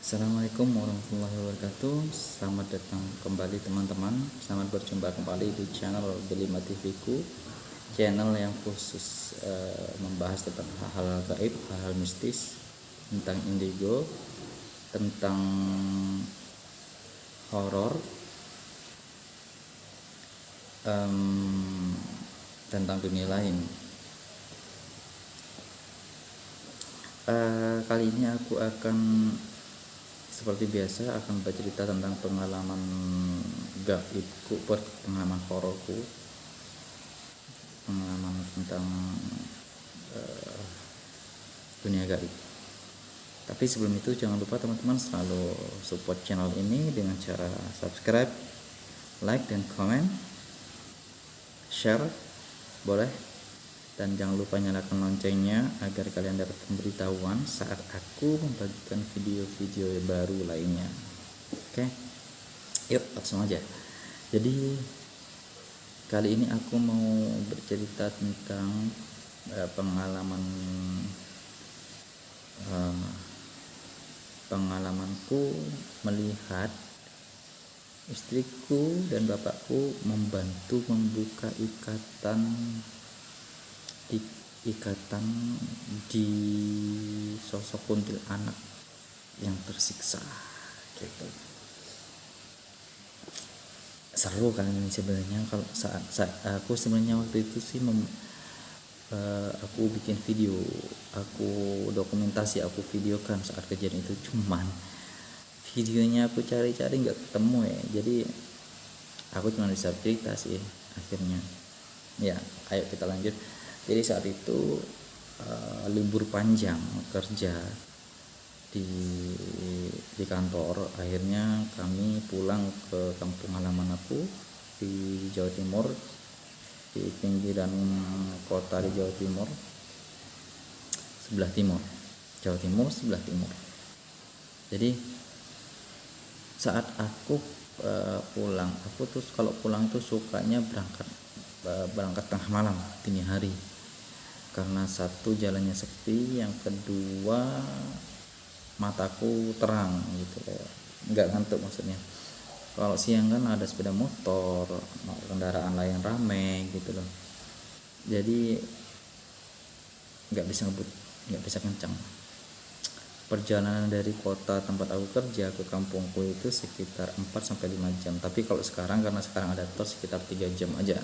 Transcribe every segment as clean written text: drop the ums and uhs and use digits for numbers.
Assalamualaikum warahmatullahi wabarakatuh. Selamat datang kembali teman-teman. Selamat berjumpa kembali di channel Delima TV-ku, channel yang khusus membahas tentang hal-hal gaib, hal-hal mistis, tentang indigo, tentang horor, tentang dunia lain. Kali ini aku akan seperti biasa akan bercerita tentang pengalaman gaibku, pengalaman hororku, pengalaman tentang dunia gaib. Tapi sebelum itu jangan lupa teman-teman selalu support channel ini dengan cara subscribe, like dan komen, share boleh, dan jangan lupa nyalakan loncengnya agar kalian dapat pemberitahuan saat aku membagikan video-video baru lainnya. Oke, yuk langsung aja. Jadi kali ini aku mau bercerita tentang pengalamanku melihat istriku dan bapakku membantu membuka ikatan di sosok kuntilanak yang tersiksa gitu. Seru kan ini sebenarnya. Kalau saat aku sebenarnya waktu itu sih aku bikin video, aku dokumentasi, aku videokan saat kejadian itu, cuman videonya aku cari-cari nggak ketemu ya. Jadi aku cuma bisa cerita sih akhirnya. Ya, ayo kita lanjut. Jadi saat itu libur panjang kerja di kantor, akhirnya kami pulang ke kampung halaman aku di Jawa Timur, di pinggiran kota di Jawa Timur, sebelah timur, Jawa Timur sebelah timur. Jadi saat aku pulang, aku tuh kalau pulang tuh sukanya berangkat tengah malam, dini hari, karena satu jalannya sepi, yang kedua mataku terang gitu, kayak nggak ngantuk maksudnya. Kalau siang kan ada sepeda motor, kendaraan lain rame gitu loh, jadi nggak bisa ngebut, nggak bisa kencang. Perjalanan dari kota tempat aku kerja ke kampungku itu sekitar 4-5 jam. Tapi kalau sekarang, karena sekarang ada tol, sekitar 3 jam aja,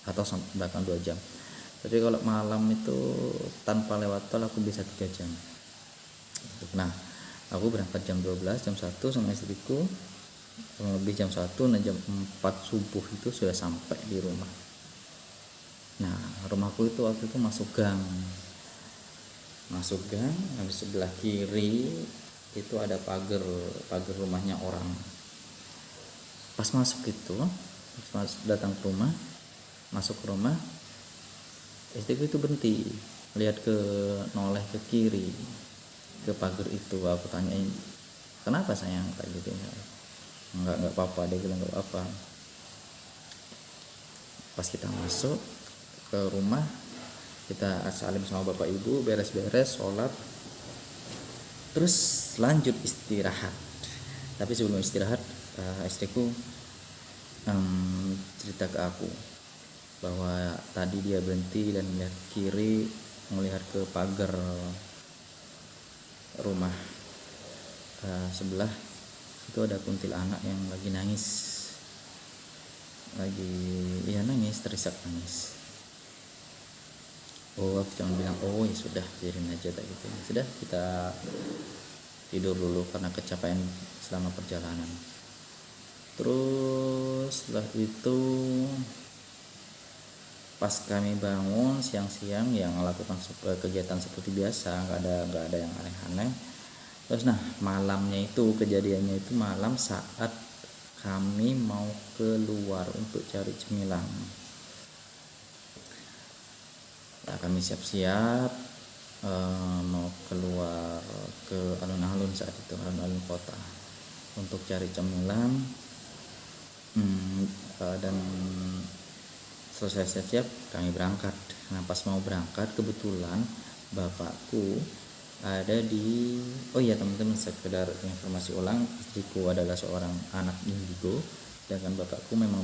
atau bahkan 2 jam. Jadi kalau malam itu tanpa lewat tol aku bisa 3 jam. Nah, aku berangkat jam 12, jam 1 sama istriku, lebih jam 1, dan jam 4 subuh itu sudah sampai di rumah. Nah, rumahku itu waktu itu masuk gang, habis sebelah kiri itu ada pagar rumahnya orang. Pas masuk itu, datang ke rumah, masuk ke rumah, istriku itu berhenti, noleh ke kiri, ke pagar itu. Aku tanyain, kenapa sayang, kayak gitu. Nggak apa-apa, dia bilang nggak apa. Pas kita masuk ke rumah, kita salim sama bapak ibu, beres-beres, sholat, terus lanjut istirahat. Tapi sebelum istirahat, istriku cerita ke aku bahwa tadi dia berhenti dan melihat kiri, melihat ke pagar rumah sebelah itu ada kuntilanak yang lagi nangis, terisak nangis. Aku cuma bilang, oh ya sudah, biarin aja tak gitu. Sudah, kita tidur dulu karena kecapean selama perjalanan. Terus setelah itu pas kami bangun siang-siang, yang melakukan kegiatan seperti biasa, nggak ada yang aneh-aneh. Terus nah, malamnya itu, kejadiannya itu malam saat kami mau keluar untuk cari cemilan. Nah, kami siap-siap mau keluar ke alun-alun saat itu, alun-alun kota, untuk cari cemilan. Dan selesai siap-siap kami berangkat. Nah, pas mau berangkat kebetulan bapakku ada di, oh iya teman-teman, sekedar informasi ulang, istriku adalah seorang anak indigo, sedangkan bapakku memang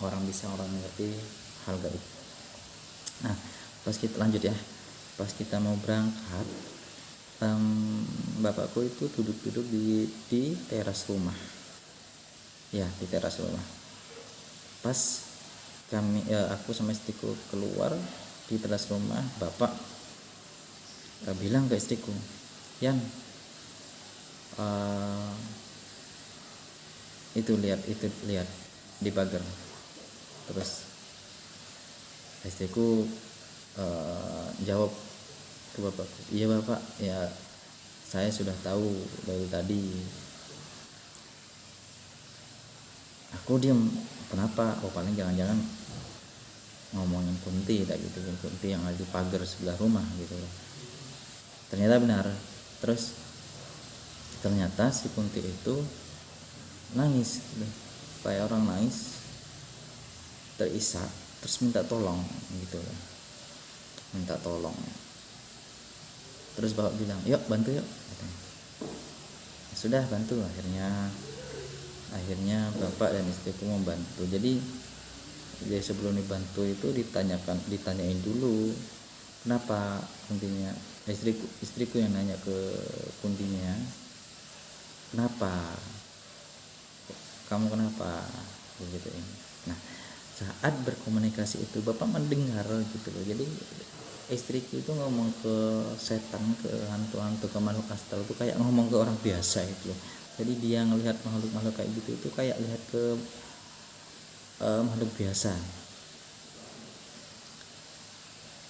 orang mengerti hal gaib. Nah, pas kita lanjut ya, pas kita mau berangkat, bapakku itu duduk-duduk di teras rumah, ya di teras rumah. Pas aku sama istriku keluar di teras rumah, bapak bilang ke istriku, Yan, itu lihat di pagar. Terus istriku jawab ke bapakku, iya bapak, ya saya sudah tahu dari tadi. Aku diam, kenapa? Oh paling jangan-jangan ngomongin Kunti, tak gitu, Kunti yang ada di pagar sebelah rumah gitu. Ternyata benar. Terus ternyata si Kunti itu nangis gitu. Kayak orang nangis, terisak, terus minta tolong gitu, minta tolong. Terus bapak bilang, yuk bantu yuk. Sudah bantu, akhirnya bapak dan istriku membantu. Jadi sebelum dibantu itu ditanyain dulu, kenapa Kuntinya, istriku yang nanya ke Kuntinya, kenapa kamu begitu ini. Nah, saat berkomunikasi itu bapak mendengar gitu loh. Jadi istriku itu ngomong ke setan, ke hantu-hantu, ke makhluk astral itu kayak ngomong ke orang biasa gitu loh. Jadi dia ngelihat makhluk-makhluk kayak gitu itu kayak lihat ke makhluk biasa,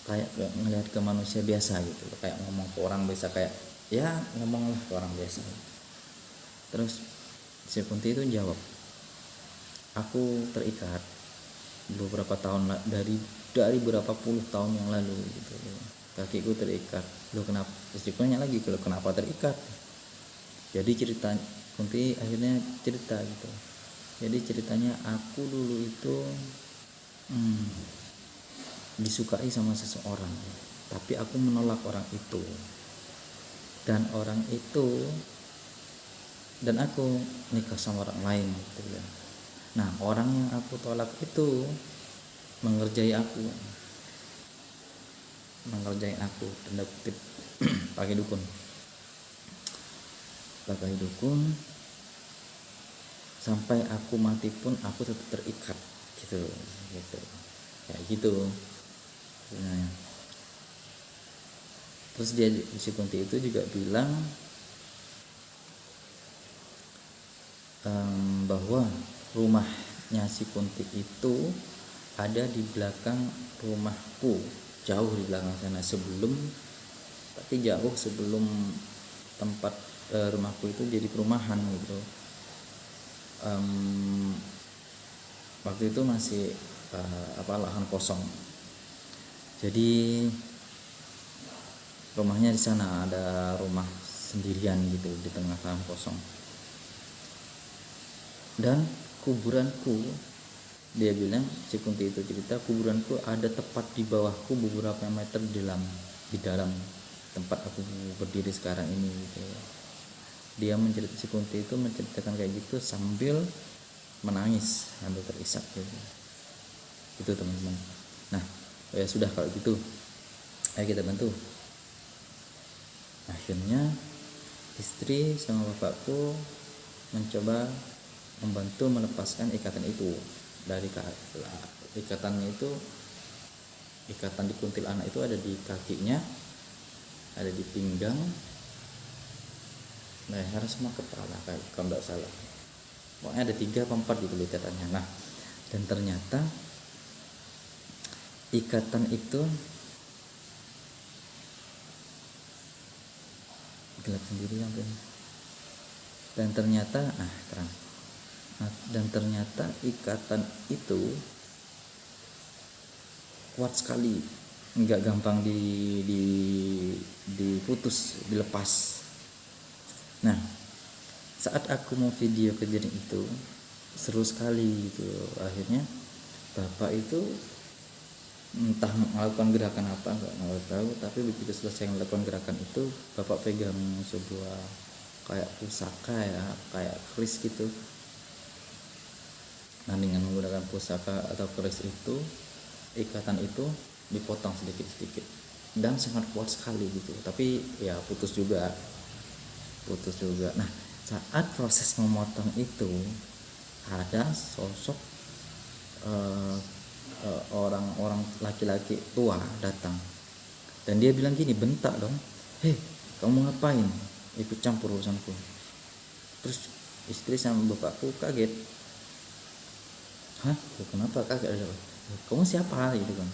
kayak ngelihat ke manusia biasa gitu loh. Kayak ngomong ke orang biasa, kayak ya ngomonglah ke orang biasa. Terus si Kunti itu jawab, aku terikat beberapa tahun dari berapa puluh tahun yang lalu gitu, kakiku terikat. Lo kenapa? Istriku nanya lagi, kalau kenapa terikat? Jadi cerita Kunti akhirnya cerita gitu. Jadi ceritanya, aku dulu itu disukai sama seseorang, tapi aku menolak orang itu, dan aku nikah sama orang lain gitu ya. Nah, orang yang aku tolak itu mengerjai aku tanda kutip pakai dukun sampai aku mati pun aku tetap terikat gitu kayak gitu. Nah, terus si Kunti itu juga bilang bahwa rumahnya si Kunti itu ada di belakang rumahku, jauh di belakang sana, jauh sebelum tempat rumahku itu jadi perumahan gitu. Waktu itu masih lahan kosong. Jadi rumahnya di sana, ada rumah sendirian gitu di tengah lahan kosong. Dan kuburanku, dia bilang, si Kunti itu cerita, kuburanku ada tepat di bawahku beberapa meter di dalam tempat aku berdiri sekarang ini gitu. Dia si Kunti itu menceritakan kayak gitu sambil menangis, sambil terisak gitu. Itu teman-teman. Nah, ya sudah kalau gitu, ayo kita bantu. Akhirnya istri sama bapakku mencoba membantu melepaskan ikatan itu dari ikatannya itu. Ikatan di kuntilanak itu ada di kakinya, ada di pinggang, leher sama kepala kalau tidak salah. Pokoknya ada 3 atau 4 gitu ikatannya. Nah, dan ternyata ikatan itu gelap sendiri sampai. Dan ternyata terang. Dan ternyata ikatan itu kuat sekali, nggak gampang diputus, dilepas. Nah, saat aku mau video kejadian itu seru sekali gitu. Akhirnya bapak itu entah melakukan gerakan apa nggak tahu, tapi begitu selesai melakukan gerakan itu bapak pegang sebuah kayak pusaka ya, kayak keris gitu. Nah dengan menggunakan pusaka atau keris itu, ikatan itu dipotong sedikit-sedikit dan sangat kuat sekali gitu, tapi ya putus juga. Nah saat proses memotong itu ada sosok orang-orang laki-laki tua datang dan dia bilang gini, bentak dong, hei kamu ngapain ikut campur urusanku. Terus istri sama bapakku kaget, hah kenapa kaget, kamu siapa gitu kan,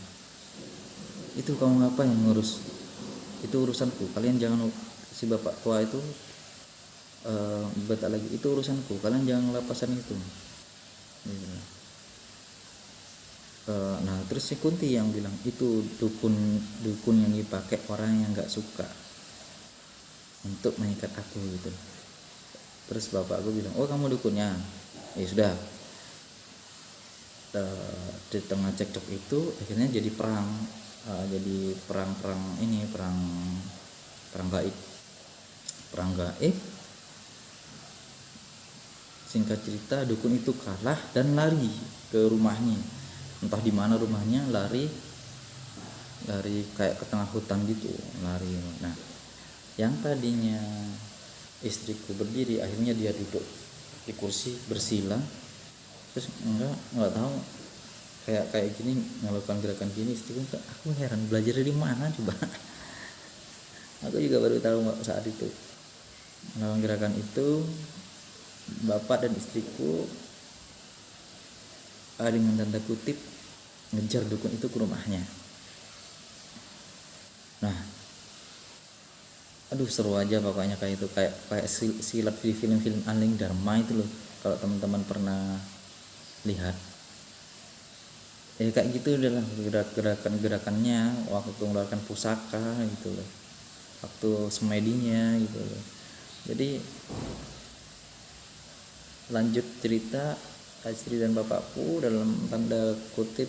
itu kamu ngapain ngurus, itu urusanku, kalian jangan, si bapak tua itu bentak lagi, itu urusanku, kalian jangan lepasan itu gitu. Nah terus si Kunti yang bilang itu dukun yang dipakai orang yang nggak suka untuk mengikat aku gitu. Terus bapak aku bilang, oh kamu dukunnya, ya sudah. Di tengah cekcok itu akhirnya jadi perang, perang gaib. Singkat cerita dukun itu kalah dan lari ke rumahnya, entah di mana rumahnya, lari kayak ke tengah hutan gitu, lari. Nah yang tadinya istriku berdiri akhirnya dia duduk di kursi bersila, terus nggak tahu kayak gini, melakukan gerakan gini. Istriku, aku heran belajar dari mana coba. Aku juga baru tahu saat itu melakukan gerakan itu. Bapak dan istriku dengan tanda kutip ngejar dukun itu ke rumahnya. Nah aduh seru aja pokoknya, kayak itu kayak silat di film-film Aling Dharma itu loh, kalau teman-teman pernah lihat ya kayak gitu adalah gerakannya waktu mengeluarkan pusaka gitu loh, waktu semedinya gitu loh. Jadi lanjut cerita, istri dan bapakku dalam tanda kutip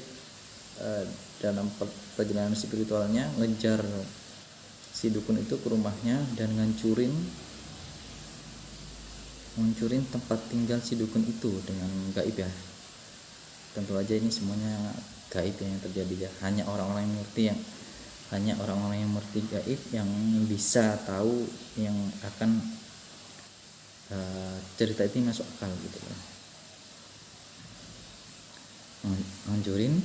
dalam perjalanan spiritualnya ngejar si dukun itu ke rumahnya dan ngancurin tempat tinggal si dukun itu dengan gaib ya. Tentu aja ini semuanya gaib yang terjadi ya, hanya orang-orang yang mengerti gaib yang bisa tahu, yang akan cerita itu masuk akal gitu kan. Ngancurin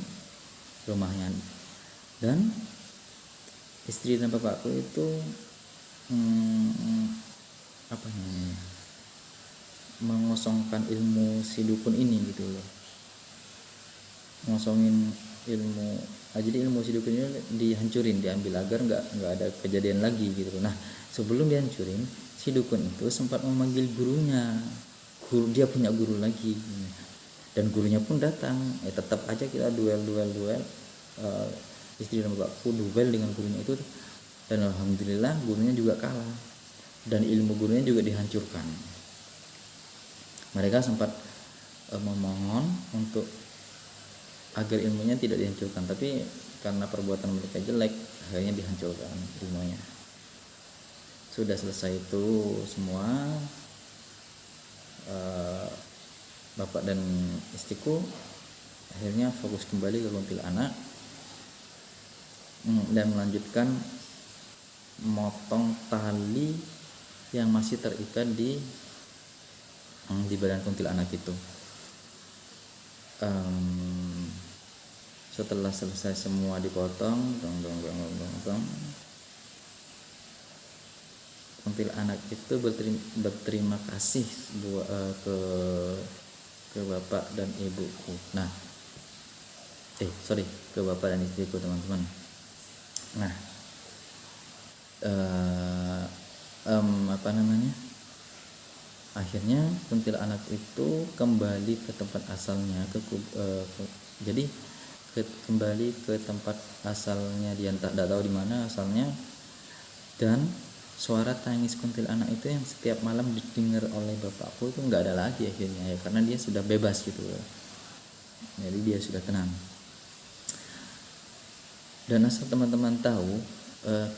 rumahnya, dan istri dan bapakku itu mengosongkan ilmu si dukun ini gitu loh, ngosongin ilmu. Jadi ilmu si dukun ini dihancurin, diambil agar nggak ada kejadian lagi gitu loh. Nah sebelum dihancurin, si dukun itu sempat memanggil gurunya, dia punya guru lagi, dan gurunya pun datang. Tetap aja kita duel, istri dan bapakku duel dengan gurunya itu, dan alhamdulillah gurunya juga kalah dan ilmu gurunya juga dihancurkan. Mereka sempat memohon untuk agar ilmunya tidak dihancurkan, tapi karena perbuatan mereka jelek akhirnya dihancurkan ilmunya. Sudah selesai itu semua, bapak dan istriku akhirnya fokus kembali ke kuntilanak dan melanjutkan motong tali yang masih terikat di badan kuntilanak itu. Setelah selesai semua dipotong, kuntilanak itu berterima kasih ke bapak dan ibuku. Nah, ke bapak dan istriku teman-teman. Nah, akhirnya kuntilanak itu kembali ke tempat asalnya, kembali ke tempat asalnya, dia tidak tahu di mana asalnya. Dan suara tangis kuntilanak itu yang setiap malam didengar oleh bapakku itu nggak ada lagi akhirnya ya, karena dia sudah bebas gitu, jadi dia sudah tenang. Dan asal teman-teman tahu,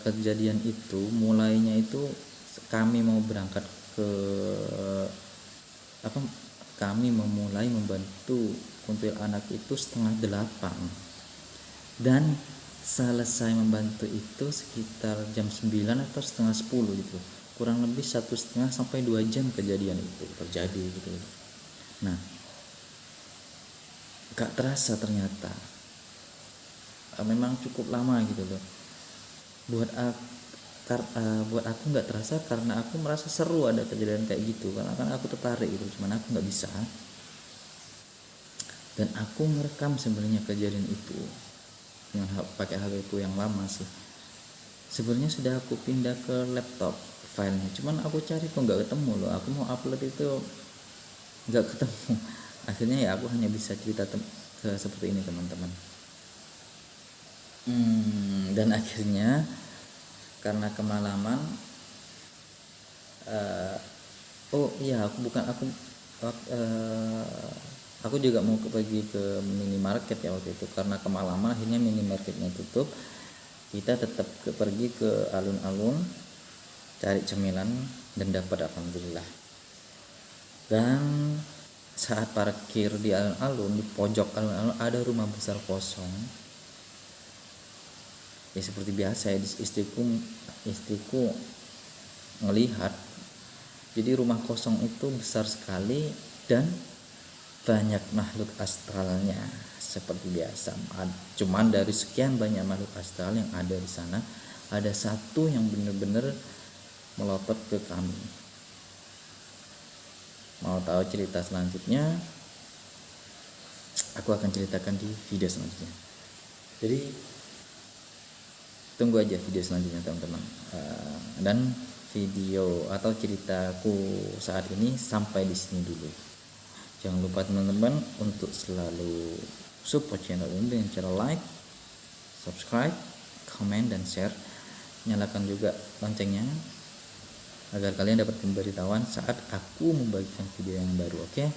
kejadian itu mulainya itu kami mau berangkat ke apa kami memulai membantu kuntilanak itu 7:30 dan selesai membantu itu sekitar jam 9 atau setengah 10 gitu, kurang lebih 1,5 sampai 2 jam kejadian itu terjadi gitu. Nah, gak terasa ternyata memang cukup lama gitu loh. Buat aku nggak terasa karena aku merasa seru ada kejadian kayak gitu, karena kan aku tertarik gitu, cuman aku nggak bisa. Dan aku ngerekam sebenarnya kejadian itu dengan pakai HP ku yang lama sih. Sebenarnya sudah aku pindah ke laptop filenya, cuman aku cari kok nggak ketemu loh. Aku mau upload itu nggak ketemu. Akhirnya ya aku hanya bisa cerita seperti ini teman-teman. Dan akhirnya karena kemalaman, aku juga mau pergi ke minimarket ya waktu itu. Karena kemalaman akhirnya minimarketnya tutup. Kita tetap pergi ke alun-alun cari cemilan dan dapat, alhamdulillah. Dan saat parkir di alun-alun, di pojok alun-alun ada rumah besar kosong. Ya seperti biasa ya, istriku melihat, jadi rumah kosong itu besar sekali dan banyak makhluk astralnya seperti biasa. Cuman dari sekian banyak makhluk astral yang ada di sana, ada satu yang benar-benar melotot ke kami. Mau tahu cerita selanjutnya, aku akan ceritakan di video selanjutnya. Jadi tunggu aja video selanjutnya teman-teman. Dan video atau ceritaku saat ini sampai di sini dulu. Jangan lupa teman-teman untuk selalu support channel ini dengan cara like, subscribe, komen, dan share. Nyalakan juga loncengnya agar kalian dapat pemberitahuan saat aku membagikan video yang baru. Oke?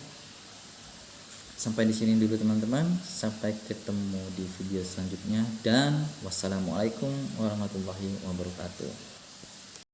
Sampai di sini dulu teman-teman. Sampai ketemu di video selanjutnya dan wassalamualaikum warahmatullahi wabarakatuh.